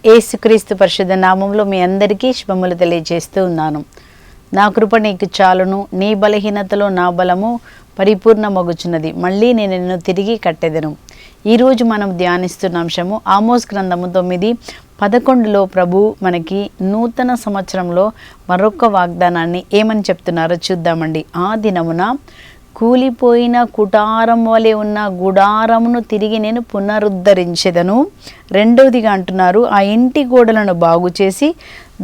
యేసుక్రీస్తు పరిశుద్ధ నామంలో మీ అందరికీ శుభములు తెలియజేస్తూ ఉన్నాను. నా కృప నీకు చాలును, నీ బలహీనతలో నా బలము పరిపూర్ణమగుచున్నది, మళ్ళీ నేను నిన్ను తిరిగి కట్టెదను. ఈరోజు మనం ధ్యానిస్తున్న అంశము ఆమోస్ గ్రంథము 9:11లో ప్రభు మనకి నూతన సంవత్సరంలో మరొక వాగ్దానాన్ని ఏమని చెప్తున్నారో చూద్దామండి. ఆ దినమున కూలిపోయిన కుటారం వలె ఉన్న గుడారమును తిరిగి నేను పునరుద్ధరించెదను. రెండవదిగా అంటున్నారు, ఆ ఇంటి గోడలను బాగు చేసి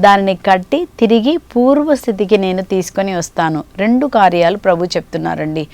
దానిని కట్టి తిరిగి పూర్వస్థితికి నేను తీసుకొని వస్తాను. 2 కార్యాలు ప్రభు చెప్తున్నారండి.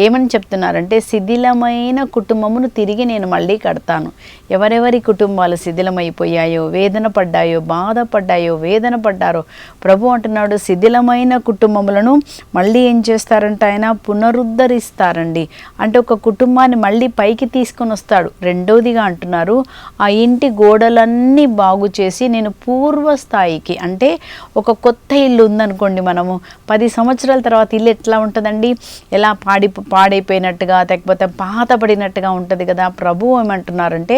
ఏమని చెప్తున్నారంటే, శిథిలమైన కుటుంబమును తిరిగి నేను మళ్ళీ కడతాను. ఎవరెవరి కుటుంబాలు శిథిలమైపోయాయో, వేదన పడ్డాయో, బాధపడ్డాయో, వేదన పడ్డారో ప్రభు అంటున్నాడు, శిథిలమైన కుటుంబములను మళ్ళీ ఏం చేస్తారంటే ఆయన పునరుద్ధరిస్తారండి. అంటే ఒక కుటుంబాన్ని మళ్ళీ పైకి తీసుకొని వస్తాడు. రెండవదిగా అంటున్నారు, ఆ ఇంటి గోడలన్నీ బాగు చేసి నేను పూర్వస్థాయికి, అంటే ఒక కొత్త ఇల్లు ఉందనుకోండి, మనము 10 సంవత్సరాల తర్వాత ఇల్లు ఎట్లా ఉంటుందండి, ఎలా పాడైపోయినట్టుగా లేకపోతే పాతపడినట్టుగా ఉంటుంది కదా. ప్రభు ఏమంటున్నారంటే,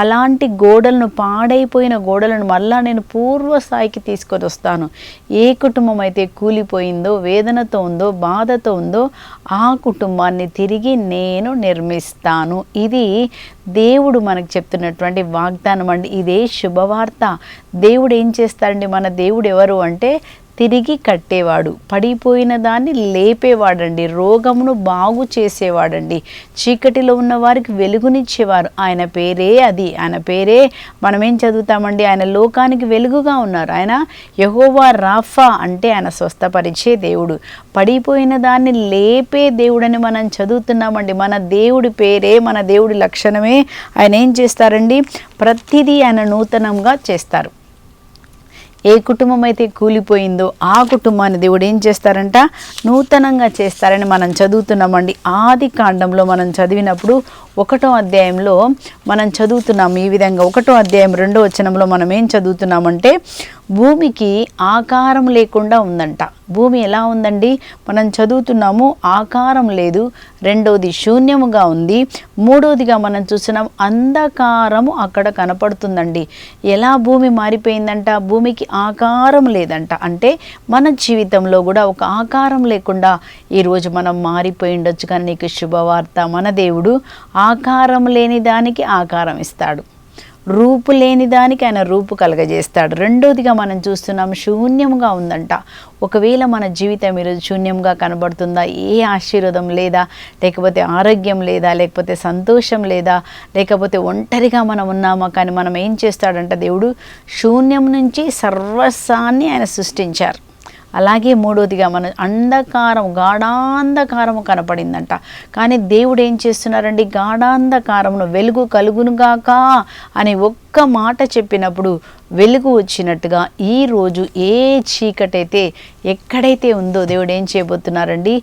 అలాంటి గోడలను, పాడైపోయిన గోడలను మళ్ళా నేను పూర్వస్థాయికి తీసుకొని వస్తాను. ఏ కుటుంబం అయితే కూలిపోయిందో, వేదనతో ఉందో, బాధతో ఉందో ఆ కుటుంబాన్ని తిరిగి నేను నిర్మిస్తాను. ఇది దేవుడు మనకు చెప్తున్నటువంటి వాగ్దానం అండి. ఇదే శుభవార్త. దేవుడు ఏం చేస్తాడండి? మన దేవుడు ఎవరు అంటే తిరిగి కట్టేవాడు, పడిపోయిన దాన్ని లేపేవాడండి, రోగమును బాగు చేసేవాడండి, చీకటిలో ఉన్న వారికి వెలుగునిచ్చేవారు. ఆయన పేరే అది. ఆయన పేరే మనం ఏం చదువుతామండి, ఆయన లోకానికి వెలుగుగా ఉన్నారు. ఆయన యెహోవా రాఫా, అంటే ఆయన స్వస్థపరిచే దేవుడు, పడిపోయిన దాన్ని లేపే దేవుడని మనం చదువుతున్నామండి. మన దేవుడి పేరే, మన దేవుడి లక్షణమే. ఆయన ఏం చేస్తారండి? ప్రతిదీ ఆయన నూతనంగా చేస్తారు. ఏ కుటుంబం అయితే కూలిపోయిందో ఆ కుటుంబాన్ని దేవుడు ఏం చేస్తారంట? నూతనంగా చేస్తారని మనం చదువుతున్నామండి. ఆది కాండంలో మనం చదివినప్పుడు 1వ అధ్యాయంలో మనం చదువుతున్నాం ఈ విధంగా. 1వ అధ్యాయం 2వ వచనంలో మనం ఏం చదువుతున్నామంటే, భూమికి ఆకారం లేకుండా ఉందంట. భూమి ఎలా ఉందండి? మనం చదువుతున్నాము, ఆకారం లేదు. రెండవది శూన్యముగా ఉంది. మూడవదిగా మనం చూస్తున్నాం, అంధకారము అక్కడ కనపడుతుందండి. ఎలా భూమి మారిపోయిందంట? భూమికి ఆకారం లేదంట. అంటే మన జీవితంలో కూడా ఒక ఆకారం లేకుండా ఈరోజు మనం మారిపోయి ఉండొచ్చు. కానీ నీకు శుభవార్త, మన దేవుడు ఆకారం లేని దానికి ఆకారం ఇస్తాడు, రూపు లేని దానికి ఆయన రూపు కలగజేస్తాడు. రెండోదిగా మనం చూస్తున్నాం, శూన్యంగా ఉందంట. ఒకవేళ మన జీవితం ఈరోజు శూన్యంగా కనబడుతుందా? ఏ ఆశీర్వాదం లేదా, లేకపోతే ఆరోగ్యం లేదా, లేకపోతే సంతోషం లేదా, లేకపోతే ఒంటరిగా మనం ఉన్నామా? కానీ మనం ఏం చేస్తాడంట? దేవుడు శూన్యం నుంచి సర్వస్వాన్ని ఆయన సృష్టించారు. అలాగే మూడోదిగా మన అంధకారం, గాఢాంధకారము కనపడిందంట. కానీ దేవుడు ఏం చేస్తున్నారండి? గాఢాంధకారమును వెలుగు కలుగునుగాక అని ఒక్క మాట చెప్పినప్పుడు వెలుగు వచ్చినట్టుగా ఈరోజు ఏ చీకటైతే ఎక్కడైతే ఉందో దేవుడు ఏం చేయబోతున్నారండి?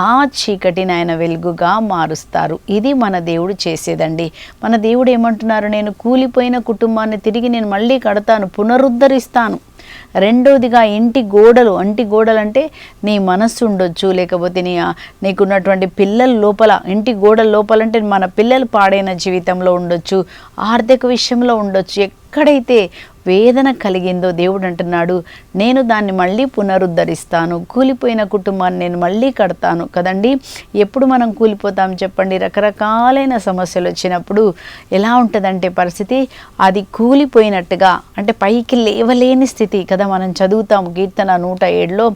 ఆ చీకటిని ఆయన వెలుగుగా మారుస్తారు. ఇది మన దేవుడు చేసేదండి. మన దేవుడు ఏమంటున్నారు? నేను కూలిపోయిన కుటుంబాన్ని తిరిగి నేను మళ్ళీ కడతాను, పునరుద్ధరిస్తాను. రెండవదిగా ఇంటి గోడలు అంటే నీ మనస్సు ఉండొచ్చు, లేకపోతే నీకున్నటువంటి పిల్లల లోపల, ఇంటి గోడల లోపలంటే మన పిల్లలు పాడైన జీవితంలో ఉండొచ్చు, ఆర్థిక విషయంలో ఉండొచ్చు. ఎక్కడైతే వేదన కలిగిందో దేవుడు అంటున్నాడు, నేను దాన్ని మళ్ళీ పునరుద్ధరిస్తాను, కూలిపోయిన కుటుంబాన్ని నేను మళ్ళీ కడతాను కదండి. ఎప్పుడు మనం కూలిపోతాం చెప్పండి? రకరకాలైన సమస్యలు వచ్చినప్పుడు ఎలా ఉంటుందంటే పరిస్థితి, అది కూలిపోయినట్టుగా, అంటే పైకి లేవలేని స్థితి కదా. మనం చదువుతాం కీర్తన 107లో,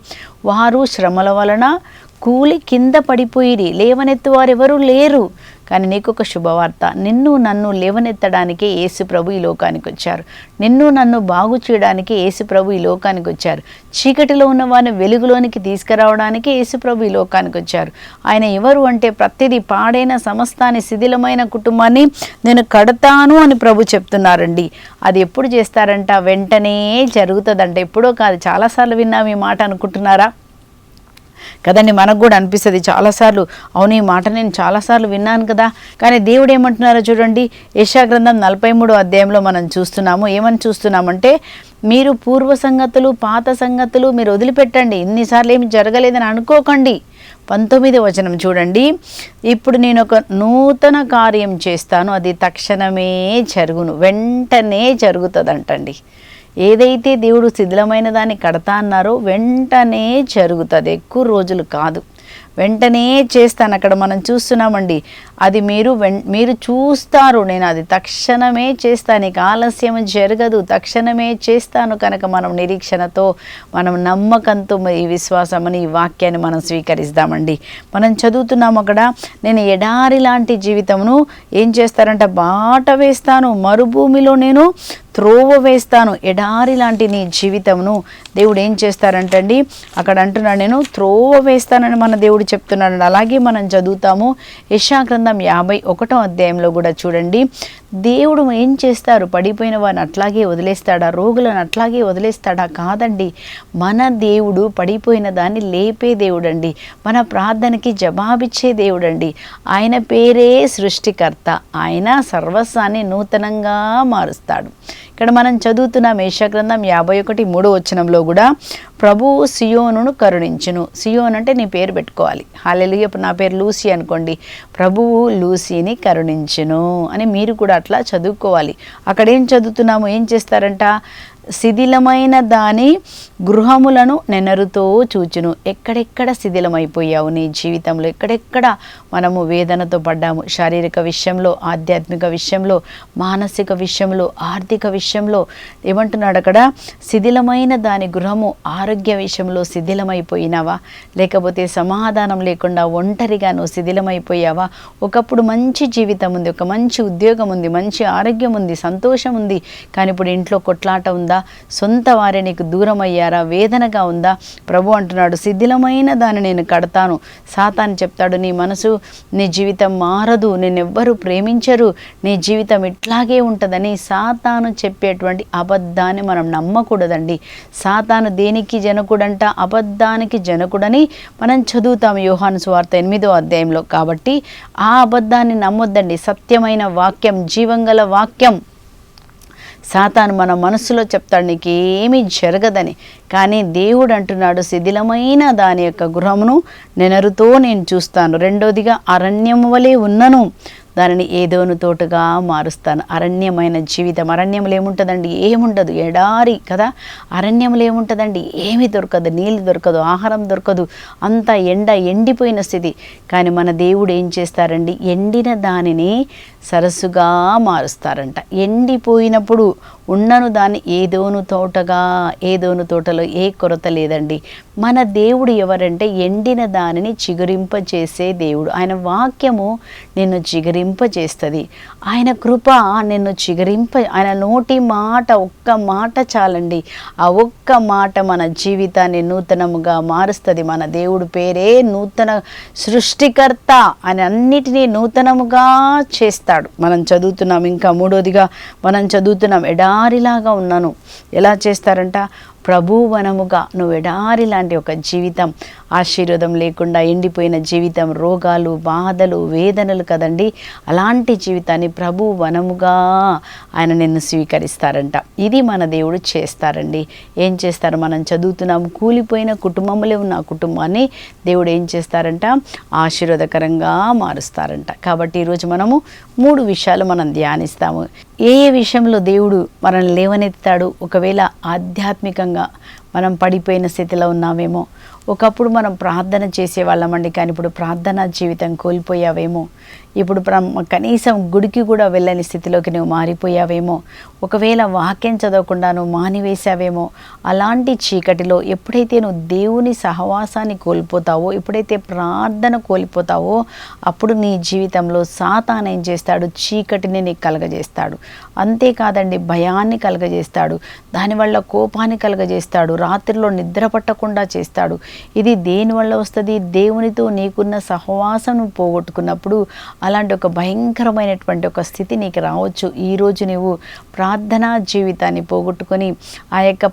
వారు శ్రమల వలన కూలి కింద పడిపోయిరి, లేవనెత్తువారు ఎవరు లేరు. కానీ నీకు ఒక శుభవార్త, నిన్ను నన్ను లేవనెత్తడానికి యేసు ప్రభు ఈ లోకానికి వచ్చారు. నిన్ను నన్ను బాగు చేయడానికి యేసు ప్రభు ఈ లోకానికి వచ్చారు. చీకటిలో ఉన్న వారిని వెలుగులోనికి తీసుకురావడానికి యేసు ప్రభు ఈ లోకానికి వచ్చారు. ఆయన ఎవరు అంటే, ప్రతిదీ పాడైన సమస్తాన్ని, శిథిలమైన కుటుంబాన్ని నేను కడతాను అని ప్రభు చెప్తున్నారండి. అది ఎప్పుడు చేస్తారంట? వెంటనే జరుగుతుందంట. ఎప్పుడో కాదు, చాలాసార్లు విన్నాం ఈ మాట అనుకుంటున్నారా కదండి. మనకు కూడా అనిపిస్తుంది చాలాసార్లు, అవును ఈ మాట నేను చాలాసార్లు విన్నాను కదా. కానీ దేవుడు ఏమంటున్నారో చూడండి. యెషయా గ్రంథం 43వ అధ్యాయంలో మనం చూస్తున్నాము. ఏమని చూస్తున్నామంటే, మీరు పూర్వ సంగతులు, పాత సంగతులు మీరు వదిలిపెట్టండి. ఇన్నిసార్లు ఏమి జరగలేదని అనుకోకండి. 19వ వచనం చూడండి. ఇప్పుడు నేను ఒక నూతన కార్యం చేస్తాను, అది తక్షణమే జరుగును, వెంటనే జరుగుతుందంటండి. ఏదైతే దేవుడు శిథిలమైన దాన్ని కడతా అన్నారో వెంటనే జరుగుతుంది. ఎక్కువ రోజులు కాదు, వెంటనే చేస్తాను. అక్కడ మనం చూస్తున్నామండి, అది మీరు చూస్తారు, నేను అది తక్షణమే చేస్తాను, ఇక ఆలస్యం జరగదు, తక్షణమే చేస్తాను. కనుక మనం నిరీక్షణతో, మనం నమ్మకంతో ఈ విశ్వాసమని ఈ వాక్యాన్ని మనం స్వీకరిస్తామండి. మనం చదువుతున్నాం అక్కడ, నేను ఎడారి లాంటి జీవితమును ఏం చేస్తారంట, బాట వేస్తాను, మరుభూమిలో నేను త్రోవ వేస్తాను. ఎడారి లాంటి నీ జీవితమును దేవుడు ఏం చేస్తారంటండి, అక్కడ అంటున్నాడు, నేను త్రోవ వేస్తానని మన దేవుడు చెప్తున్నాడు. అలాగే మనం చదువుతాము యెషయా గ్రంథం 51వ అధ్యాయంలో కూడా చూడండి, దేవుడు ఏం చేస్తారు, పడిపోయిన వారిని అట్లాగే వదిలేస్తాడా, రోగులను అట్లాగే వదిలేస్తాడా? కాదండి. మన దేవుడు పడిపోయిన దాన్ని లేపే దేవుడండి, మన ప్రార్థనకి జవాబిచ్చే దేవుడండి. ఆయన పేరే సృష్టికర్త, ఆయన సర్వస్వాన్ని నూతనంగా మారుస్తాడు. ఇక్కడ మనం చదువుతున్నాం యెషయా గ్రంథం 51:3 కూడా, ప్రభువు సియోనును కరుణించును. సియోన్ అంటే నీ పేరు పెట్టుకోవాలి. హల్లెలూయా. నా పేరు లూసీ అనుకోండి, ప్రభువు లూసీని కరుణించును అని మీరు కూడా అట్లా చదువుకోవాలి. అక్కడ ఏం చదువుతున్నాము, ఏం చేస్తారంట, శిథిలమైన దాని గృహములను నెనరుతో చూచును. ఎక్కడెక్కడ శిథిలమైపోయావు నీ జీవితంలో, ఎక్కడెక్కడ మనము వేదనతో పడ్డాము, శారీరక విషయంలో, ఆధ్యాత్మిక విషయంలో, మానసిక విషయంలో, ఆర్థిక విషయంలో. ఏమంటున్నాడు అక్కడ, శిథిలమైన దాని గృహము, ఆరోగ్య విషయంలో శిథిలమైపోయినావా, లేకపోతే సమాధానం లేకుండా ఒంటరిగా నువ్వు శిథిలమైపోయావా? ఒకప్పుడు మంచి జీవితం ఉంది, ఒక మంచి ఉద్యోగం ఉంది, మంచి ఆరోగ్యం ఉంది, సంతోషం ఉంది, కానీ ఇప్పుడు ఇంట్లో కొట్లాట ఉందా, సొంత వారే నీకు దూరం అయ్యారా, వేదనగా ఉందా? ప్రభు అంటున్నాడు, శిథిలమైన దాన్ని నేను కడతాను. సాతాను చెప్తాడు, నీ మనసు, నీ జీవితం మారదు, నిన్నెవ్వరూ ప్రేమించరు, నీ జీవితం ఇట్లాగే ఉంటుందని. సాతాను చెప్పేటువంటి అబద్ధాన్ని మనం నమ్మకూడదండి. సాతాను దేనికి జనకుడంట, అబద్ధానికి జనకుడని మనం చదువుతాం యోహాను సువార్త 8వ అధ్యాయంలో. కాబట్టి ఆ అబద్ధాన్ని నమ్మొద్దండి. సత్యమైన వాక్యం, జీవంగల వాక్యం. సాతాను మన మనసులో చెప్తాడు నీకేమీ జరగదని, కానీ దేవుడు అంటున్నాడు, శిథిలమైన దాని యొక్క గృహమును నెనరుతో నేను చూస్తాను. రెండోదిగా, అరణ్యము వలె ఉన్నను, దానిని ఏదోను తోటగా మారుస్తాను. అరణ్యమైన జీవితం, అరణ్యంలో ఏముంటుందండి, ఏముండదు, ఎడారి కదా. అరణ్యంలో ఏముంటుందండి, ఏమీ దొరకదు, నీళ్ళు దొరకదు, ఆహారం దొరకదు, అంత ఎండిపోయిన స్థితి. కానీ మన దేవుడు ఏం చేస్తారండి, ఎండిన దానిని సరస్సుగా మారుస్తారంట. ఎండిపోయినప్పుడు ఉన్నను దాన్ని ఏదోను తోటలో ఏ కొరత లేదండి. మన దేవుడు ఎవరంటే, ఎండిన దానిని చిగురింపచేసే దేవుడు. ఆయన వాక్యము నిన్ను చిగురింపచేస్తుంది, ఆయన కృప నిన్ను ఆయన నోటి మాట, ఒక్క మాట చాలండి. ఆ ఒక్క మాట మన జీవితాన్ని నూతనముగా మారుస్తుంది. మన దేవుడు పేరే నూతన సృష్టికర్త, ఆయన అన్నిటినీ నూతనముగా చేస్తాడు. మనం చదువుతున్నాం ఇంకా మూడోదిగా మనం చదువుతున్నాం, ఎడారిలాగా ఉన్నాను. ఎలా చేస్తారంట, ప్రభువనముగా. నువ్వు ఎడారి లాంటి ఒక జీవితం, ఆశీర్వాదం లేకుండా ఎండిపోయిన జీవితం, రోగాలు, బాధలు, వేదనలు కదండి. అలాంటి జీవితాన్ని ప్రభువనముగా ఆయన నిన్ను స్వీకరిస్తారంట. ఇది మన దేవుడు చేస్తారండి. ఏం చేస్తారు, మనం చదువుతున్నాము, కూలిపోయిన కుటుంబంలో ఉన్న కుటుంబాన్ని దేవుడు ఏం చేస్తారంట, ఆశీర్వాదకరంగా మారుస్తారంట. కాబట్టి ఈరోజు మనము 3 విషయాలు మనం ధ్యానిస్తాము. ఏ విషయంలో దేవుడు మనల్ని లేవనెత్తాడు? ఒకవేళ ఆధ్యాత్మికంగా మనం పడిపోయిన స్థితిలో ఉన్నామేమో, ఒకప్పుడు మనం ప్రార్థన చేసేవాళ్ళమండి, కానీ ఇప్పుడు ప్రార్థనా జీవితం కోల్పోయావేమో, ఇప్పుడు కనీసం గుడికి కూడా వెళ్ళని స్థితిలోకి నువ్వు మారిపోయావేమో, ఒకవేళ వాక్యం చదవకుండా నువ్వు మానివేశావేమో. అలాంటి చీకటిలో ఎప్పుడైతే నువ్వు దేవుని సహవాసాన్ని కోల్పోతావో, ఎప్పుడైతే ప్రార్థన కోల్పోతావో, అప్పుడు నీ జీవితంలో సాతాను ఏం చేస్తాడు, చీకటిని నీకు కలగజేస్తాడు. అంతేకాదండి, భయాన్ని కలగజేస్తాడు, దానివల్ల కోపాన్ని కలగజేస్తాడు, రాత్రిలో నిద్ర పట్టకుండా చేస్తాడు. ఇది దేనివల్ల వస్తుంది, దేవునితో నీకున్న సహవాసం పోగొట్టుకున్నప్పుడు, అలాంటి ఒక భయంకరమైనటువంటి ఒక స్థితి నీకు రావచ్చు. ఈరోజు నీవు ప్రార్థనా జీవితాన్ని పోగొట్టుకొని ఆ యొక్క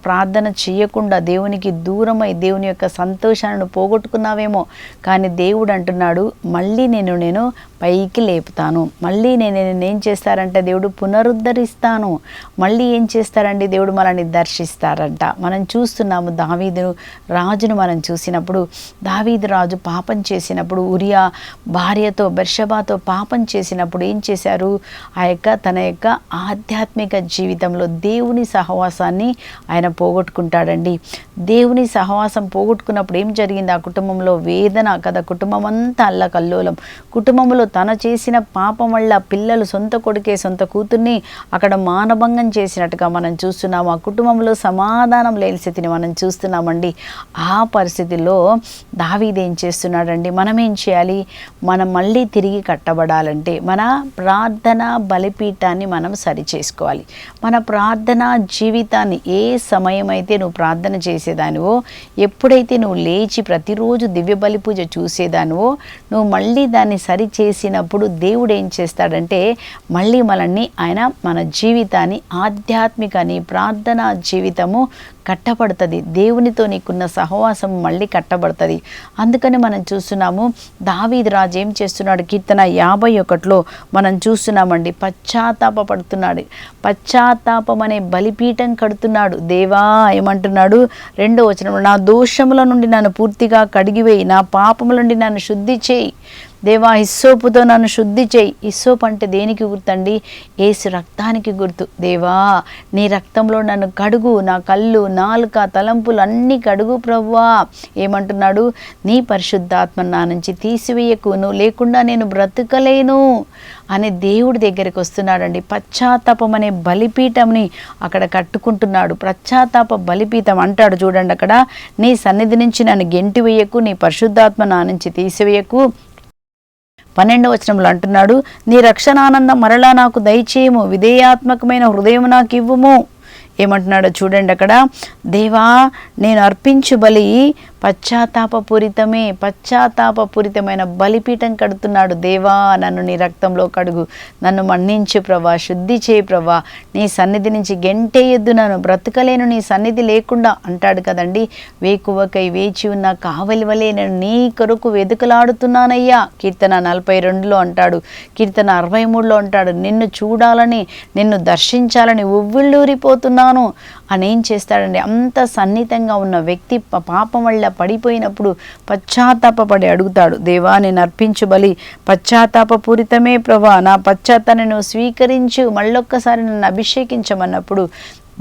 ప్రార్థన చేయకుండా దేవునికి దూరమై దేవుని యొక్క సంతోషాలను పోగొట్టుకున్నావేమో. కానీ దేవుడు అంటున్నాడు, మళ్ళీ నేను పైకి లేపుతాను. మళ్ళీ నేనేం చేస్తారంటే దేవుడు పునరుద్ధరిస్తాను. మళ్ళీ ఏం చేస్తారండి, దేవుడు మనల్ని దర్శిస్తారంట. మనం చూస్తున్నాము దావీదు రాజును మనం చూసినప్పుడు, దావీదు రాజు పాపం చేసినప్పుడు, ఉరియా భార్యతో బెర్షబాతో పాపం చేసినప్పుడు ఏం చేశారు, తన యొక్క ఆధ్యాత్మిక జీవితంలో దేవుని సహవాసాన్ని ఆయన పోగొట్టుకుంటాడండి. దేవుని సహవాసం పోగొట్టుకున్నప్పుడు ఏం జరిగింది, ఆ కుటుంబంలో వేదన కదా, కుటుంబం అంతా అల్లకల్లోలం. కుటుంబంలో తన చేసిన పాపం వల్ల పిల్లలు సొంత కొడుకే సొంత కూతుర్ని అక్కడ మానభంగం చేసినట్టుగా మనం చూస్తున్నాము. ఆ కుటుంబంలో సమాధానం లేని స్థితిని మనం చూస్తున్నామండి. ఆ పరిస్థితిలో దావీదు ఏం చేస్తున్నాడండి, మనం ఏం చేయాలి, మనం మళ్ళీ తిరిగి కట్టబడాలంటే మన ప్రార్థన బలిపీఠాన్ని మనం సరి చేసుకోవాలి. మన ప్రార్థనా జీవితాన్ని ఏ సమయం అయితే నువ్వు ప్రార్థన చేసేదానివో, ఎప్పుడైతే నువ్వు లేచి ప్రతిరోజు దివ్య బలి పూజ చూసేదానివో, నువ్వు మళ్ళీ దాన్ని సరి చేసినప్పుడు దేవుడు ఏం చేస్తాడంటే మళ్ళీ మనల్ని మన జీవితాన్ని ఆధ్యాత్మికని ప్రార్థనా జీవితము కట్టబడుతుంది. దేవునితో నీకున్న సహవాసం మళ్ళీ కట్టబడుతుంది. అందుకని మనం చూస్తున్నాము దావీదు రాజు ఏం చేస్తున్నాడు, కీర్తన 51లో మనం చూస్తున్నామండి, పశ్చాత్తాపడుతున్నాడు. పశ్చాత్తాపం అనే బలిపీఠం కడుతున్నాడు. దేవా ఏమంటున్నాడు, 2వ వచనంలో, నా దోషముల నుండి నన్ను పూర్తిగా కడిగివేయి, నా పాపముల నుండి నన్ను శుద్ధి చేయి. దేవా హిస్సోపుతో నన్ను శుద్ధి చేయి. హిస్సోపు అంటే దేనికి గుర్తండి, యేసు రక్తానికి గుర్తు. దేవా నీ రక్తంలో నన్ను కడుగు, నా కళ్ళు నాలుక తలంపులు అన్నీ కడుగు ప్రభువా. ఏమంటున్నాడు, నీ పరిశుద్ధాత్మ నా నుంచి తీసివేయకు, నువ్వు లేకుండా నేను బ్రతకలేను అని దేవుడి దగ్గరికి వస్తున్నాడండి. పశ్చాత్తాపం అనే బలిపీఠంని అక్కడ కట్టుకుంటున్నాడు. పశ్చాత్తాప బలిపీఠం అంటాడు చూడండి అక్కడ, నీ సన్నిధి నుంచి నన్ను గెంటివేయకు, నీ పరిశుద్ధాత్మ నా నుంచి తీసివేయకు. 12వ వచనంలో అంటున్నాడు, నీ రక్షణానందం మరలా నాకు దయచేయము, విధేయాత్మకమైన హృదయం నాకు ఇవ్వుము. ఏమంటున్నాడో చూడండి అక్కడ, దేవా నేను అర్పించు బలి పశ్చాత్తాపపూరితమైన బలిపీఠం కడుతున్నాడు. దేవా నన్ను నీ రక్తంలో కడుగు, నన్ను మన్నించు ప్రభా, శుద్ధి చేయి ప్రభా, నీ సన్నిధి నుంచి గెంటేయొద్దు, నన్ను బ్రతకలేను నీ సన్నిధి లేకుండా అంటాడు కదండి. వేకువకై వేచి ఉన్న కావలి వలె నేను నీ కొరకు వెతుకలాడుతున్నానయ్యా. కీర్తన 42లో అంటాడు, కీర్తన 63లో అంటాడు, నిన్ను చూడాలని నిన్ను దర్శించాలని ఉవ్విళ్ళూరిపోతున్నాను అని ఏం చేస్తాడండి. అంత సన్నిహితంగా ఉన్న వ్యక్తి పాపం వల్ల పడిపోయినప్పుడు పశ్చాత్తాపడి అడుగుతాడు, దేవా నేను అర్పించు బలి పశ్చాత్తాపపూరితమే ప్రభా, నా పశ్చాత్తాన్ని నువ్వు స్వీకరించు, మళ్ళొక్కసారి నన్ను అభిషేకించమన్నప్పుడు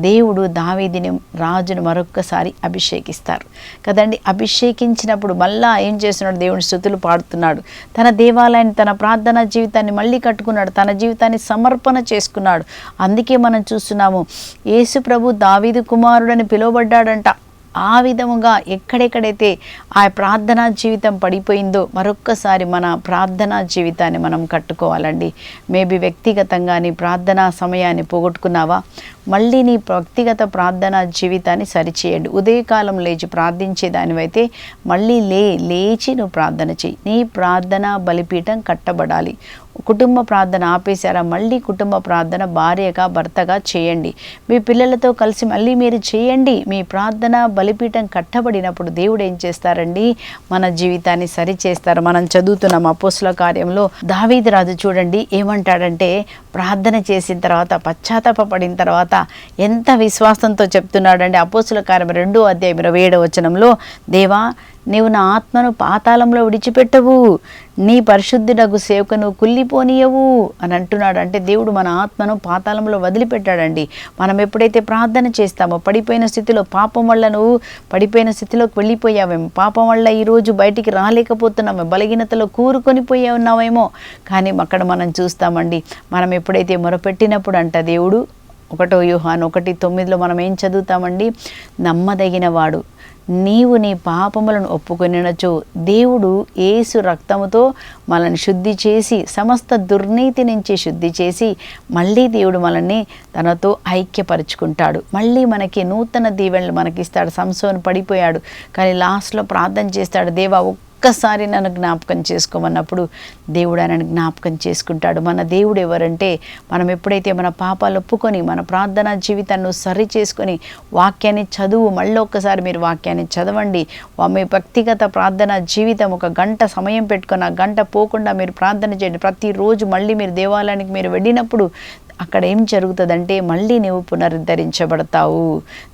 దేవుడు దావీదుని రాజును మరొక్కసారి అభిషేకిస్తారు కదండి. అభిషేకించినప్పుడు మళ్ళా ఏం చేస్తున్నాడు, దేవుని స్తుతులు పాడుతున్నాడు, తన దేవాలయాన్ని తన ప్రార్థనా జీవితాన్ని మళ్ళీ కట్టుకున్నాడు, తన జీవితాన్ని సమర్పణ చేసుకున్నాడు. అందుకే మనం చూస్తున్నాము యేసు ప్రభు దావీదు కుమారుడని పిలువబడ్డాడంట. ఆ విధముగా ఎక్కడెక్కడైతే ఆ ప్రార్థనా జీవితం పడిపోయిందో మరొక్కసారి మన ప్రార్థనా జీవితాన్ని మనం కట్టుకోవాలండి. మేబీ వ్యక్తిగతంగా నీ ప్రార్థనా సమయాన్ని పోగొట్టుకున్నావా, మళ్ళీ నీ వ్యక్తిగత ప్రార్థనా జీవితాన్ని సరిచేయండి. ఉదయకాలం లేచి ప్రార్థించే దానివైతే మళ్ళీ లేచి నువ్వు ప్రార్థన చేయి. నీ ప్రార్థనా బలిపీఠం కట్టబడాలి. కుటుంబ ప్రార్థన ఆపేశారా, మళ్ళీ కుటుంబ ప్రార్థన భార్యగా భర్తగా చేయండి. మీ పిల్లలతో కలిసి మళ్ళీ మీరు చేయండి. మీ ప్రార్థన బలిపీఠం కట్టబడినప్పుడు దేవుడు ఏం చేస్తారండి, మన జీవితాన్ని సరి చేస్తారు. మనం చదువుతున్నాం అపోస్తుల కార్యంలో దావీదు రాజు చూడండి ఏమంటాడంటే, ప్రార్థన చేసిన తర్వాత పశ్చాత్తాపడిన తర్వాత ఎంత విశ్వాసంతో చెప్తున్నాడండి. అపోస్తుల కార్యం 2వ అధ్యాయం 27వ వచనంలో, దేవా నీవు నా ఆత్మను పాతాళంలో విడిచిపెట్టవు, నీ పరిశుద్ధుడగు సేవకును కుళ్ళిపోనీయవు అని అంటున్నాడు. అంటే దేవుడు మన ఆత్మను పాతాళంలో వదిలిపెట్టాడండి. మనం ఎప్పుడైతే ప్రార్థన చేస్తామో, పడిపోయిన స్థితిలో పాపం వల్ల నువ్వు పడిపోయిన స్థితిలోకి వెళ్ళిపోయావేమో, పాపం వల్ల ఈరోజు బయటికి రాలేకపోతున్నామో, బలహీనతలో కూరుకొని పోయి ఉన్నావేమో, కానీ అక్కడ మనం చూస్తామండి, మనం ఎప్పుడైతే మొరపెట్టినప్పుడు అంట దేవుడు 1 యోహాను 1:9లో మనం ఏం చదువుతామండి, నమ్మదగిన వాడు, నీవు నీ పాపములను ఒప్పుకొనినచో దేవుడు యేసు రక్తముతో మనల్ని శుద్ధి చేసి సమస్త దుర్నీతి నుంచి శుద్ధి చేసి మళ్ళీ దేవుడు మనల్ని తనతో ఐక్యపరుచుకుంటాడు. మళ్ళీ మనకి నూతన దీవెనలు మనకిస్తాడు. సంసోను పడిపోయాడు, కానీ లాస్ట్లో ప్రార్థన చేస్తాడు, దేవా ఒక్కసారి నన్ను జ్ఞాపకం చేసుకోమన్నప్పుడు దేవుడు ఆయనను జ్ఞాపకం చేసుకుంటాడు. మన దేవుడు ఎవరంటే, మనం ఎప్పుడైతే మన పాపాలు ఒప్పుకొని మన ప్రార్థనా జీవితాన్ని సరి చేసుకొని వాక్యాన్ని చదువు, మళ్ళీ ఒక్కసారి మీరు వాక్యాన్ని చదవండి. మీ వ్యక్తిగత ప్రార్థనా జీవితం ఒక గంట సమయం పెట్టుకొని ఆ గంట పోకుండా మీరు ప్రార్థన చేయండి. ప్రతిరోజు మళ్ళీ మీరు దేవాలయానికి మీరు వెళ్ళినప్పుడు అక్కడ ఏం జరుగుతుందంటే, మళ్ళీ నువ్వు పునరుద్ధరించబడతావు.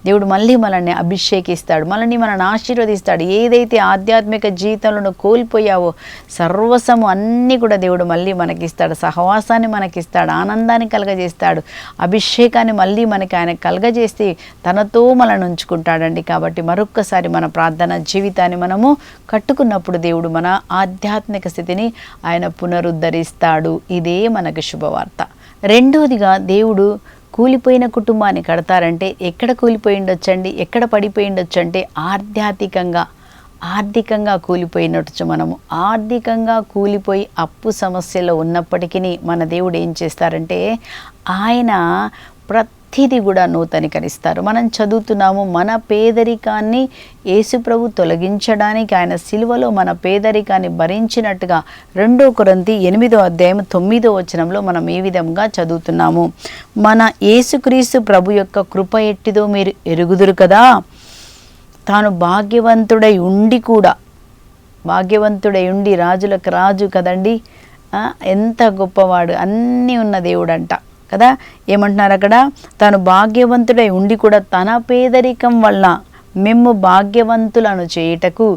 దేవుడు మళ్ళీ మనల్ని అభిషేకిస్తాడు, మనల్ని ఆశీర్వదిస్తాడు. ఏదైతే ఆధ్యాత్మిక జీవితంలో నువ్వు కోల్పోయావో సర్వస్వము అన్నీ కూడా దేవుడు మళ్ళీ మనకిస్తాడు. సహవాసాన్ని మనకిస్తాడు, ఆనందాన్ని కలగజేస్తాడు, అభిషేకాన్ని మళ్ళీ మనకి ఆయన కలగజేసి తనతో మనల్ని ఉంచుకుంటాడండి. కాబట్టి మరొక్కసారి మన ప్రార్థన జీవితాన్ని మనము కట్టుకున్నప్పుడు దేవుడు మన ఆధ్యాత్మిక స్థితిని ఆయన పునరుద్ధరిస్తాడు. ఇదే మనకు శుభవార్త. రెండోదిగా, దేవుడు కూలిపోయిన కుటుంబాన్ని కడతారంటే ఎక్కడ కూలిపోయి ఉండొచ్చండి, ఎక్కడ పడిపోయి ఉండొచ్చు అంటే ఆర్థికంగా కూలిపోయినట్టు. మనము ఆర్థికంగా కూలిపోయి అప్పు సమస్యలో ఉన్నప్పటికీ మన దేవుడు ఏం చేస్తారంటే, ఆయన ప్రతిదీ కూడా నూతనీకరిస్తారు. మనం చదువుతున్నాము, మన పేదరికాన్ని యేసుప్రభు తొలగించడానికి ఆయన సిలువలో మన పేదరికాన్ని భరించినట్టుగా 2 కొరింథీ 8:9 మనం ఈ విధంగా చదువుతున్నాము. మన యేసుక్రీస్తు ప్రభు యొక్క కృప ఎట్టిదో మీరు ఎరుగుదురు కదా, తాను భాగ్యవంతుడై ఉండి రాజులకు రాజు కదండి, ఎంత గొప్పవాడు, అన్నీ ఉన్న దేవుడంట కదా. ఏమంటున్నారు అక్కడ, తాను భాగ్యవంతుడై ఉండి కూడా తన పేదరికం వల్ల మేము భాగ్యవంతులను చేయుటకు.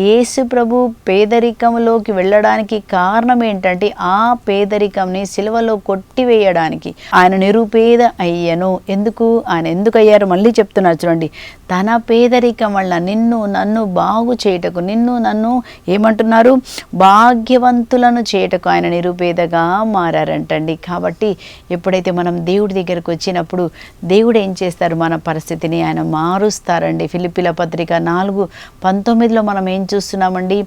యేసు ప్రభు పేదరికంలోకి వెళ్ళడానికి కారణం ఏంటంటే, ఆ పేదరికంని సిలువలో కొట్టివేయడానికి. ఆయన నిరుపేద అయ్యను. ఆయన ఎందుకు అయ్యారు మళ్ళీ చెప్తున్నారు చూడండి. తన పేదరికం వల్ల నిన్ను నన్ను బాగు చేయటకు, నిన్ను నన్ను ఏమంటున్నారు, భాగ్యవంతులను చేయటకు ఆయన నిరుపేదగా మారారంటండి. కాబట్టి ఎప్పుడైతే మనం దేవుడి దగ్గరకు వచ్చినప్పుడు దేవుడు ఏం చేస్తారు, మన పరిస్థితిని ఆయన మారుస్తారండి. ఫిలిప్పీల పత్రిక 4:19 మనం ఏం చూస్తున్నామండి,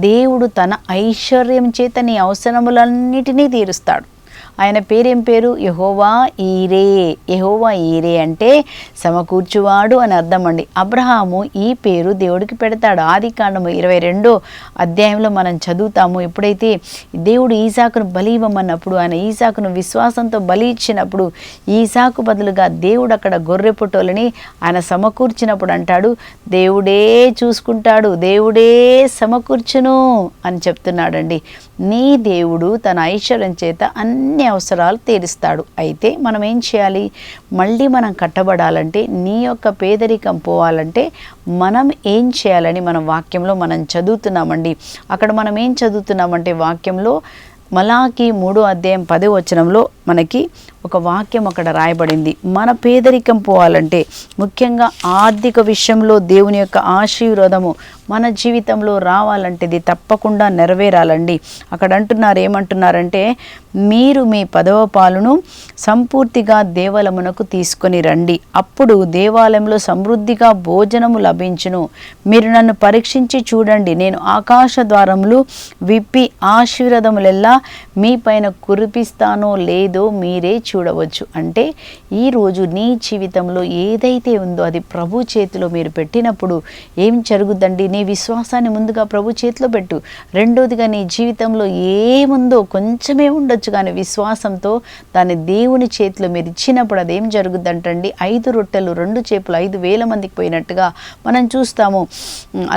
దేవుడు తన ఐశ్వర్యం చేత నీ అవసరములన్నిటినీ తీరుస్తాడు. ఆయన పేరేం పేరు, యెహోవా ఈరే అంటే సమకూర్చువాడు అని అర్థం అండి. అబ్రహాము ఈ పేరు దేవుడికి పెడతాడు. ఆదికాండము 22వ మనం చదువుతాము. ఎప్పుడైతే దేవుడు ఈసాకును బలి ఇవ్వమన్నప్పుడు, ఆయన ఈసాకును విశ్వాసంతో బలి ఇచ్చినప్పుడు, ఈసాకు బదులుగా దేవుడు అక్కడ గొర్రె పొట్టోలని ఆయన సమకూర్చినప్పుడు అంటాడు, దేవుడే చూసుకుంటాడు, దేవుడే సమకూర్చును అని చెప్తున్నాడండి. నీ దేవుడు తన ఐశ్వర్యం చేత అన్ని అవసరాలు తీరుస్తాడు. అయితే మనం ఏం చేయాలి, మళ్ళీ మనం కట్టబడాలంటే, నీ యొక్క పేదరికం పోవాలంటే మనం ఏం చేయాలని మనం వాక్యంలో మనం చదువుతున్నామండి. అక్కడ మనం ఏం చదువుతున్నామంటే, వాక్యంలో మలాకి 3:10 మనకి ఒక వాక్యం అక్కడ రాయబడింది. మన పేదరికం పోవాలంటే, ముఖ్యంగా ఆర్థిక విషయంలో దేవుని యొక్క ఆశీర్వాదము మన జీవితంలో రావాలంటే ఇది తప్పకుండా నెరవేరాలండి. అక్కడ ఏమంటున్నారంటే, మీరు మీ 10వ పాలును సంపూర్తిగా దేవాలయమునకు తీసుకొని రండి, అప్పుడు దేవాలయంలో సమృద్ధిగా భోజనము లభించును. మీరు నన్ను పరీక్షించి చూడండి, నేను ఆకాశ ద్వారములు విప్పి ఆశీర్వాదములెల్లా మీ పైన కురిపిస్తానో లేదో మీరే చూడవచ్చు. అంటే ఈరోజు నీ జీవితంలో ఏదైతే ఉందో అది ప్రభు చేతిలో మీరు పెట్టినప్పుడు ఏం జరుగుద్దండి, నీ విశ్వాసాన్ని ముందుగా ప్రభు చేతిలో పెట్టు. రెండోదిగా, నీ జీవితంలో ఏముందో కొంచెమే ఉండొచ్చు, కానీ విశ్వాసంతో దాన్ని దేవుని చేతిలో మీరు ఇచ్చినప్పుడు అదేం జరుగుద్దంటండి, 5 రొట్టెలు 2 చేపలు 5,000 మందికి పోయినట్టుగా మనం చూస్తాము.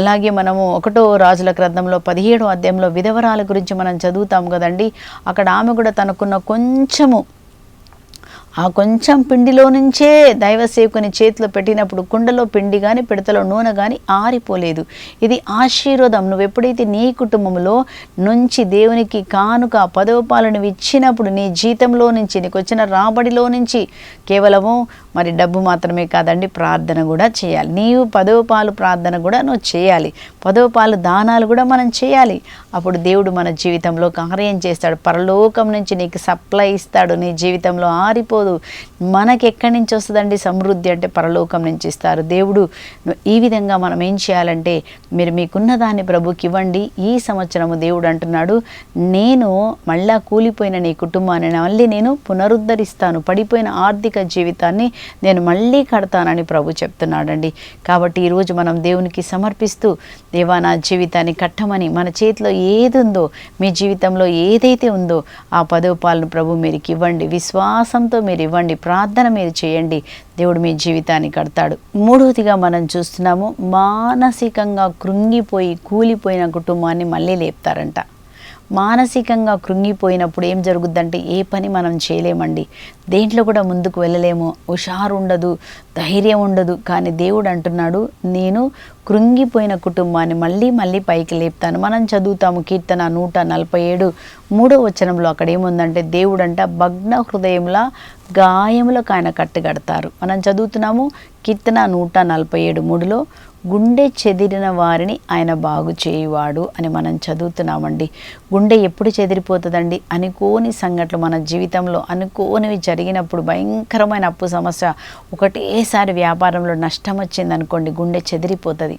అలాగే మనము 1వ రాజుల గ్రంథంలో 17వ విధవరాల గురించి మనం చదువుతాము కదండి. అక్కడ ఆమె కూడా తనకున్న ఆ కొంచెం పిండిలో నుంచే దైవ సేవకుని చేతిలో పెట్టినప్పుడు కుండలో పిండి కానీ పిడతలో నూనె కానీ ఆరిపోలేదు. ఇది ఆశీర్వాదం. నువ్వు ఎప్పుడైతే నీ కుటుంబంలో నుంచి దేవునికి కానుక 10వ పాలను ఇచ్చినప్పుడు, నీ జీతంలో నుంచి, నీకు వచ్చిన రాబడిలో నుంచి కేవలము మరి డబ్బు మాత్రమే కాదండి, ప్రార్థన కూడా చేయాలి. నీవు 10వ పాలు ప్రార్థన కూడా నువ్వు చేయాలి, 10వ పాలు దానాలు కూడా మనం చేయాలి. అప్పుడు దేవుడు మన జీవితంలో కార్యం చేస్తాడు. పరలోకం నుంచి నీకు సప్లై ఇస్తాడు, నీ జీవితంలో ఆరిపోదు. మనకి ఎక్కడి నుంచి వస్తుందండి సమృద్ధి అంటే, పరలోకం నుంచి ఇస్తారు దేవుడు. ఈ విధంగా మనం ఏం చేయాలంటే, మీరు మీకున్న దాన్ని ప్రభుకి ఇవ్వండి. ఈ సంవత్సరము దేవుడు అంటున్నాడు, నేను మళ్ళా కూలిపోయిన నీ కుటుంబాన్ని మళ్ళీ నేను పునరుద్ధరిస్తాను, పడిపోయిన ఆర్థిక జీవితాన్ని నేను మళ్ళీ కడతానని ప్రభు చెప్తున్నాడండి. కాబట్టి ఈరోజు మనం దేవునికి సమర్పిస్తూ, దేవా నా జీవితాన్ని కట్టమని, మన చేతిలో ఏది ఉందో, మీ జీవితంలో ఏదైతే ఉందో ఆ 10వ పాలను ప్రభు మీరు ఇవ్వండి. విశ్వాసంతో మీరు ఇవ్వండి, ప్రార్థన మీరు చేయండి, దేవుడు మీ జీవితాన్ని కడతాడు. మూడవదిగా మనం చూస్తున్నాము, మానసికంగా కృంగిపోయి కూలిపోయిన కుటుంబాన్ని మళ్ళీ లేపుతారంట. మానసికంగా కృంగిపోయినప్పుడు ఏం జరుగుద్దంటే ఏ పని మనం చేయలేమండి, దేంట్లో కూడా ముందుకు వెళ్ళలేము, హుషారు ఉండదు, ధైర్యం ఉండదు. కానీ దేవుడు అంటున్నాడు, నేను కృంగిపోయిన కుటుంబాన్ని మళ్ళీ పైకి లేపుతాను. మనం చదువుతాము కీర్తన 147 3వ వచనంలో. అక్కడ ఏముందంటే దేవుడంట భగ్న హృదయంలా గాయములకు ఆయన కట్టుగడతారు. మనం చదువుతున్నాము కీర్తన 147 3లో, గుండె చెదిరిన వారిని ఆయన బాగు చేయువాడు అని మనం చదువుతున్నామండి. గుండె ఎప్పుడు చెదిరిపోతుందండి? అనుకోని సంఘటనలు మన జీవితంలో అనుకోనివి జరిగినప్పుడు, భయంకరమైన అప్పు సమస్య, ఒకటేసారి వ్యాపారంలో నష్టం వచ్చిందనుకోండి, గుండె చెదిరిపోతుంది.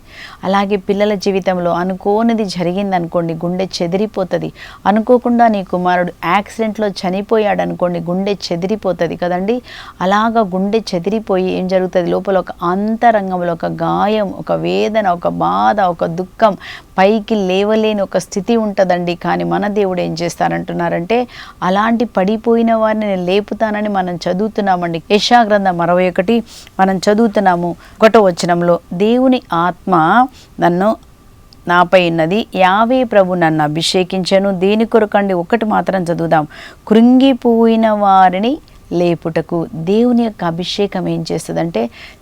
అలాగే పిల్లల జీవితంలో అనుకోనిది జరిగిందనుకోండి, గుండె చెదిరిపోతుంది. అనుకోకుండా నీ కుమారుడు యాక్సిడెంట్లో చనిపోయాడు అనుకోండి, గుండె చెదిరిపోతుంది కదండి. అలాగా గుండె చెదిరిపోయి ఏం జరుగుతుంది? లోపల ఒక అంతరంగంలో ఒక గాయం, ఒక వేదన, ఒక బాధ, ఒక దుఃఖం, పైకి లేవలేని ఒక స్థితి ఉంటుందండి. కానీ మన దేవుడు ఏం చేస్తారంటున్నారంటే, అలాంటి పడిపోయిన వారిని నేను లేపుతానని మనం చదువుతున్నామండి. యెషయా గ్రంథం 61 మనం చదువుతున్నాము 1వ వచనంలో, దేవుని ఆత్మ నాపై ఉన్నది, యావే ప్రభు నన్ను అభిషేకించెను. దేని కొరకండి? ఒకటి మాత్రం చదువుదాం, కృంగిపోయిన వారిని లేపుటకు. దేవుని యొక్క అభిషేకం ఏం చేస్తుందంటే,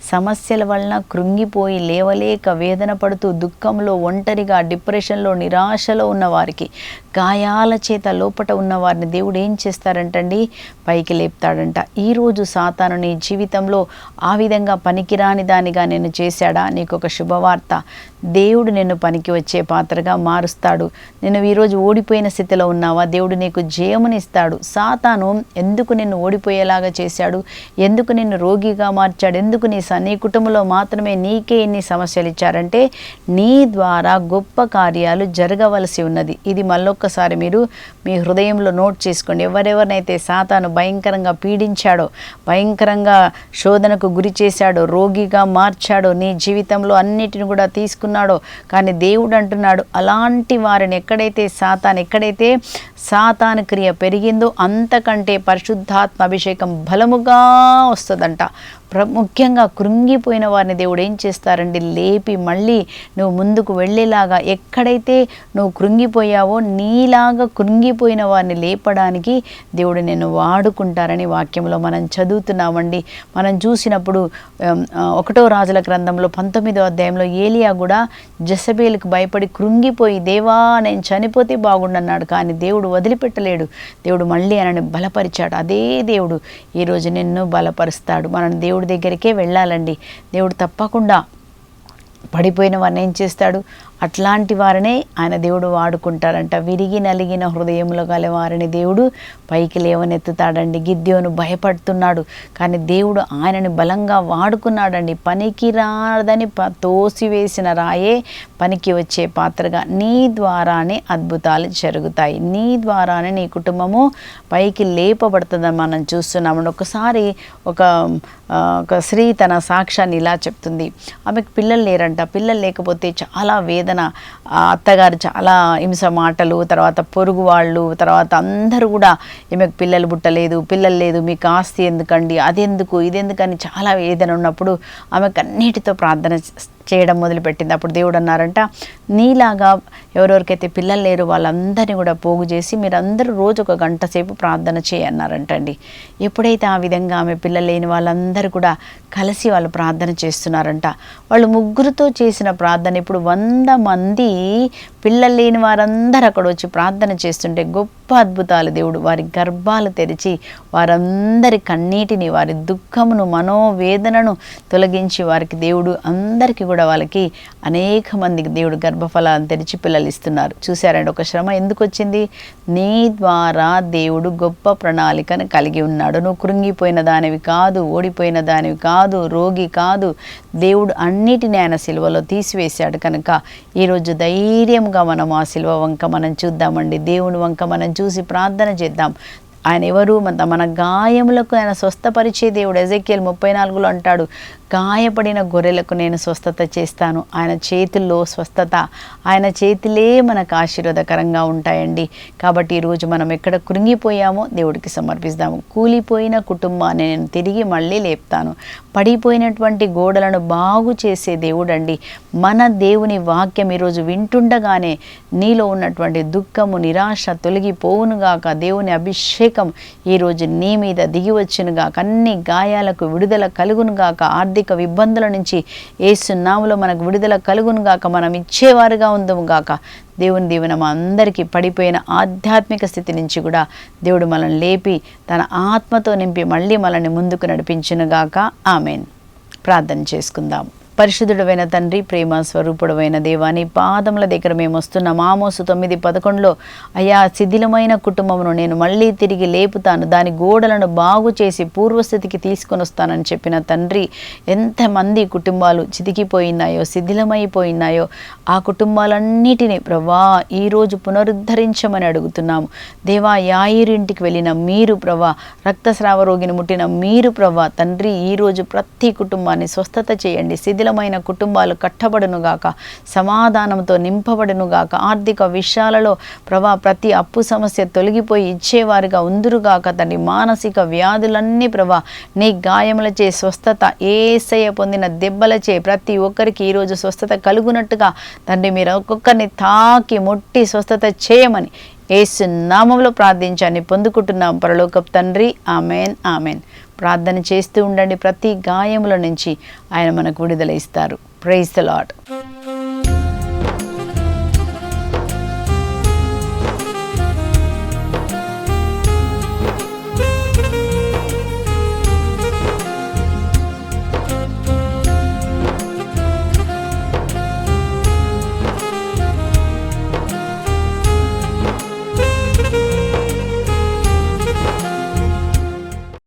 సమస్యల వలన కృంగిపోయి లేవలేక వేదన పడుతూ దుఃఖంలో, ఒంటరిగా, డిప్రెషన్లో, నిరాశలో ఉన్న వారికి, గాయాల చేత లోపట ఉన్న వారిని దేవుడు ఏం చేస్తారంటండి? పైకి లేపుతాడంట. ఈరోజు సాతాను నీ జీవితంలో ఆ విధంగా పనికిరాని దానిగా నేను చేశాడా? నీకు ఒక శుభవార్త, దేవుడు నిన్ను పనికి వచ్చే పాత్రగా మారుస్తాడు. నేను ఈరోజు ఓడిపోయిన స్థితిలో ఉన్నావా? దేవుడు నీకు జయమునిస్తాడు. సాతాను ఎందుకు నిన్ను ఓడిపోయేలాగా చేశాడు? ఎందుకు నిన్ను రోగిగా మార్చాడు? ఎందుకు నీ కుటుంబంలో మాత్రమే నీకే ఎన్ని సమస్యలు ఇచ్చారంటే, నీ ద్వారా గొప్ప కార్యాలు జరగవలసి ఉన్నది. ఇది మళ్ళొక్కసారి మీరు మీ హృదయంలో నోట్ చేసుకోండి. ఎవరెవరినైతే సాతాను భయంకరంగా పీడించాడో, భయంకరంగా శోధనకు గురి చేశాడో, రోగిగా మార్చాడో, నీ జీవితంలో అన్నిటిని కూడా తీసుకున్నాడో, కానీ దేవుడు అంటున్నాడు, అలాంటి వారిని ఎక్కడైతే సాతాను క్రియ పెరిగిందో అంతకంటే పరిశుద్ధాత్మ అభిషేకం బలముగా వస్తుందంట. ముఖ్యంగా కృంగిపోయిన వారిని దేవుడు ఏం చేస్తారండి? లేపి మళ్ళీ నువ్వు ముందుకు వెళ్ళేలాగా, ఎక్కడైతే నువ్వు కృంగిపోయావో నీలాగా కృంగిపోయిన వారిని లేపడానికి దేవుడు నిన్ను వాడుకుంటారని వాక్యంలో మనం చదువుతున్నామండి. మనం చూసినప్పుడు 1వ రాజుల గ్రంథంలో 19వ అధ్యాయంలో ఏలియా కూడా జెజబేలుకు భయపడి కృంగిపోయి, దేవా నేను చనిపోతే బాగుండన్నాడు. కానీ దేవుడు వదిలిపెట్టలేడు. దేవుడు మళ్ళీ ఆయనని బలపరిచాడు. అదే దేవుడు ఈరోజు నిన్ను బలపరుస్తాడు. మనం దేవుడి దగ్గరికే వెళ్ళాలండి. దేవుడు తప్పకుండా పడిపోయిన వారిని ఏం చేస్తాడు? అట్లాంటి వారినే ఆయన దేవుడు వాడుకుంటారంట. విరిగి నలిగిన హృదయంలో గల వారిని దేవుడు పైకి లేవనెత్తుతాడండి. గిద్యోను భయపడుతున్నాడు, కానీ దేవుడు ఆయనని బలంగా వాడుకున్నాడండి. పనికి రాదని తోసివేసిన రాయే పనికి వచ్చే పాత్రగా నీ ద్వారానే అద్భుతాలు జరుగుతాయి. నీ ద్వారానే నీ కుటుంబము పైకి లేపబడుతుందని మనం చూస్తున్నాము. ఒకసారి ఒక స్త్రీ తన సాక్ష్యాన్ని ఇలా చెప్తుంది. ఆమెకు పిల్లలు లేరంట. పిల్లలు లేకపోతే చాలా వేదన, అత్తగారు చాలా హింస మాటలు, తర్వాత పొరుగు వాళ్ళు, తర్వాత అందరూ కూడా ఈమెకు పిల్లలు పుట్టలేదు, పిల్లలు లేదు, మీకు ఆస్తి ఎందుకండి, అదెందుకు ఇదెందుకని చాలా వేదన ఉన్నప్పుడు ఆమెకు అన్నిటితో ప్రార్థన చేయడం మొదలుపెట్టింది. అప్పుడు దేవుడు అన్నారంట, నీలాగా ఎవరెవరికైతే పిల్లలు లేరు వాళ్ళందరినీ కూడా పోగు చేసి మీరందరూ రోజు 1 గంట సేపు ప్రార్థన చేయన్నారంటండి. ఎప్పుడైతే ఆ విధంగా ఆమె పిల్లలు లేని వాళ్ళందరూ కూడా కలిసి వాళ్ళు ప్రార్థన చేస్తున్నారంట. వాళ్ళు ముగ్గురుతో చేసిన ప్రార్థన ఇప్పుడు 100 మంది పిల్లలు లేని వారందరూ అక్కడ వచ్చి ప్రార్థన చేస్తుంటే గొప్ప అద్భుతాలు దేవుడు వారి గర్భాలు తెరిచి వారందరి కన్నీటిని, వారి దుఃఖమును, మనోవేదనను తొలగించి వారికి దేవుడు అందరికీ కూడా వాళ్ళకి అనేక మందికి దేవుడు గర్భఫలాలను తెరిచి పిల్లలు ఇస్తున్నారు. చూశారండి ఒక శ్రమ ఎందుకు వచ్చింది? నీ ద్వారా దేవుడు గొప్ప ప్రణాళికను కలిగి ఉన్నాడు. నువ్వు కృంగిపోయిన దానివి కాదు, ఓడిపోయిన దానివి కాదు, రోగి కాదు. దేవుడు అన్నిటిని ఆయన సిలువలో తీసివేశాడు. కనుక ఈరోజు ధైర్యంగా మనం ఆ సిలువ వంక మనం చూద్దామండి. దేవుని వంక మనం చూసి ప్రార్థన చేద్దాం. ఆయన ఎవరు? మన గాయములకు ఆయన స్వస్థపరిచే దేవుడు. ఎజెకియల్ 34లో అంటాడు, గాయపడిన గొర్రెలకు నేను స్వస్థత చేస్తాను. ఆయన చేతుల్లో స్వస్థత, ఆయన చేతులే మనకు ఆశీర్వాదకరంగా ఉంటాయండి. కాబట్టి ఈరోజు మనం ఎక్కడ కృంగిపోయామో దేవుడికి సమర్పిస్తాము. కూలిపోయిన కుటుంబాన్ని నేను తిరిగి మళ్ళీ లేపుతాను. పడిపోయినటువంటి గోడలను బాగు చేసే దేవుడండి మన దేవుని వాక్యం. ఈరోజు వింటుండగానే నీలో ఉన్నటువంటి దుఃఖము, నిరాశ తొలగిపోవునుగాక. దేవుని అభిషేకం ఈరోజు నీ మీద దిగి వచ్చునుగాక. అన్ని గాయాలకు విడుదల కలుగునుగాక. ఆర్థిక ఇబ్బందుల నుంచి యేసు నామములో మనకు విడుదల కలుగునుగాక. మనం ఇచ్చేవారుగా ఉందముగాక. దేవుని దీవెన మా అందరికీ. పడిపోయిన ఆధ్యాత్మిక స్థితి నుంచి కూడా దేవుడు మనల్ని లేపి తన ఆత్మతో నింపి మళ్ళీ మనల్ని ముందుకు నడిపించునుగాక. ఆమెన్. ప్రార్థన చేసుకుందాం. పరిశుద్ధుడైన తండ్రి, ప్రేమ స్వరూపుడమైన దేవా, నీ పాదముల దగ్గర మేము వస్తున్నాం. ఆమోసు 9:11 అయ్యా, శిథిలమైన కుటుంబమును నేను మళ్ళీ తిరిగి లేపుతాను, దాని గోడలను బాగు చేసి పూర్వస్థితికి తీసుకొని వస్తానని చెప్పిన తండ్రి, ఎంతమంది కుటుంబాలు చితికిపోయినాయో, శిథిలమైపోయినాయో ఆ కుటుంబాలన్నిటినీ ప్రభా ఈరోజు పునరుద్ధరించమని అడుగుతున్నాము. దేవా, యాయిరింటికి వెళ్ళిన మీరు ప్రభా, రక్తస్రావ రోగిని ముట్టిన మీరు ప్రభా తండ్రి, ఈరోజు ప్రతి కుటుంబాన్ని స్వస్థత చేయండి. శిథిలమైన కుటుంబాలు కట్టబడునుగాక, సమాధానంతో నింపబడునుగాక. ఆర్థిక విషయాలలో ప్రభా ప్రతి అప్పు సమస్య తొలగిపోయి ఇచ్చేవారుగా ఉందురుగాక తండ్రి. మానసిక వ్యాధులన్నీ ప్రభా నీ గాయములచే స్వస్థత, యేసయ్య పొందిన దెబ్బలచే ప్రతి ఒక్కరికి ఈరోజు స్వస్థత కలుగునట్టుగా తండ్రి మీరు ఒక్కొక్కరిని తాకి ముట్టి స్వస్థత చేయమని యేసు నామములో ప్రార్థించాన్ని పొందుకుంటున్నాం పరలోకపు తండ్రి. Amen, amen. ప్రార్థన చేస్తూ ఉండండి. ప్రతి గాయముల నుంచి ఆయన మనకు విడుదల ఇస్తారు. Praise the lord.